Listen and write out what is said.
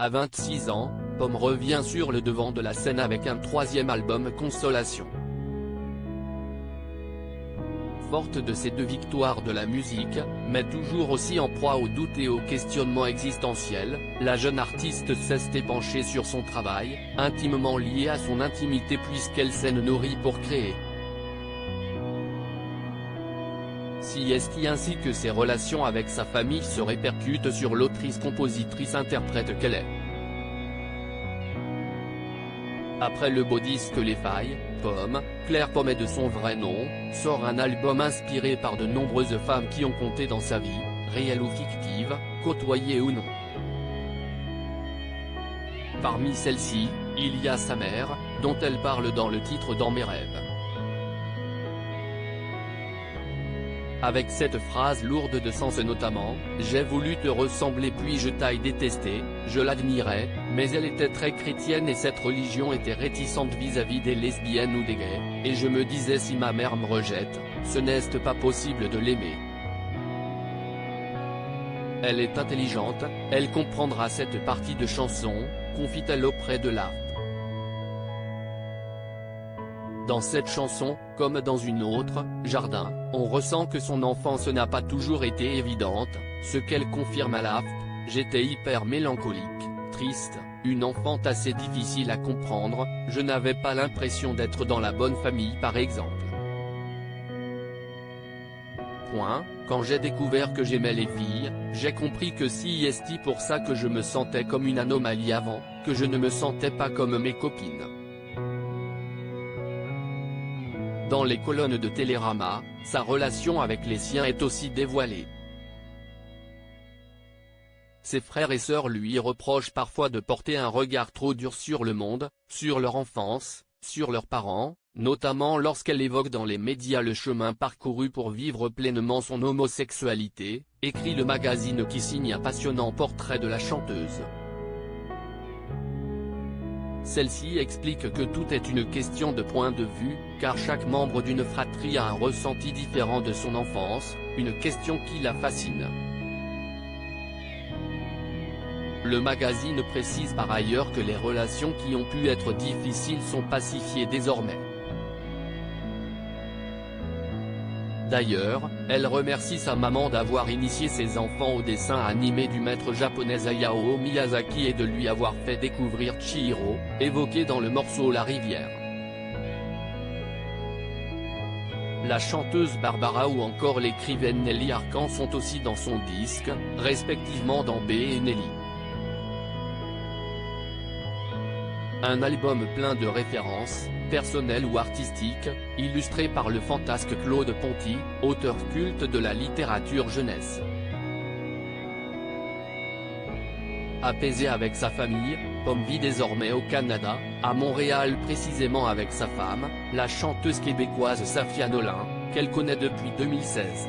À 26 ans, Pomme revient sur le devant de la scène avec un troisième album Consolation. Forte de ces deux victoires de la musique, mais toujours aussi en proie aux doutes et aux questionnements existentiels, la jeune artiste s'est épanchée sur son travail, intimement lié à son intimité puisqu'elle s'est nourrie pour créer. CST ainsi que ses relations avec sa famille se répercutent sur l'autrice-compositrice-interprète qu'elle est. Après le beau disque Les Failles, Pomme, Claire Pommet de son vrai nom, sort un album inspiré par de nombreuses femmes qui ont compté dans sa vie, réelle ou fictive, côtoyée ou non. Parmi celles-ci, il y a sa mère, dont elle parle dans le titre Dans mes rêves. Avec cette phrase lourde de sens notamment, « J'ai voulu te ressembler puis je t'ai détesté, je l'admirais, mais elle était très chrétienne et cette religion était réticente vis-à-vis des lesbiennes ou des gays, et je me disais si ma mère me rejette, ce n'est pas possible de l'aimer. Elle est intelligente, elle comprendra cette partie de chanson », confie-t-elle auprès de l'ARP. Dans cette chanson, comme dans une autre, Jardin, on ressent que son enfance n'a pas toujours été évidente, ce qu'elle confirme à l'AFP, « J'étais hyper mélancolique, triste, une enfant assez difficile à comprendre, je n'avais pas l'impression d'être dans la bonne famille par exemple. Quand j'ai découvert que j'aimais les filles, j'ai compris que c'est pour ça que je me sentais comme une anomalie avant, que je ne me sentais pas comme mes copines. » Dans les colonnes de Télérama, sa relation avec les siens est aussi dévoilée. Ses frères et sœurs lui reprochent parfois de porter un regard trop dur sur le monde, sur leur enfance, sur leurs parents, notamment lorsqu'elle évoque dans les médias le chemin parcouru pour vivre pleinement son homosexualité, écrit le magazine qui signe un passionnant portrait de la chanteuse. Celle-ci explique que tout est une question de point de vue, car chaque membre d'une fratrie a un ressenti différent de son enfance, une question qui la fascine. Le magazine précise par ailleurs que les relations qui ont pu être difficiles sont pacifiées désormais. D'ailleurs, elle remercie sa maman d'avoir initié ses enfants au dessin animé du maître japonais Hayao Miyazaki et de lui avoir fait découvrir Chihiro, évoqué dans le morceau La Rivière. La chanteuse Barbara ou encore l'écrivaine Nelly Arcan sont aussi dans son disque, respectivement dans B et Nelly. Un album plein de références, personnelles ou artistiques, illustré par le fantasque Claude Ponty, auteur culte de la littérature jeunesse. Apaisée avec sa famille, Pomme vit désormais au Canada, à Montréal précisément avec sa femme, la chanteuse québécoise Safia Nolin, qu'elle connaît depuis 2016.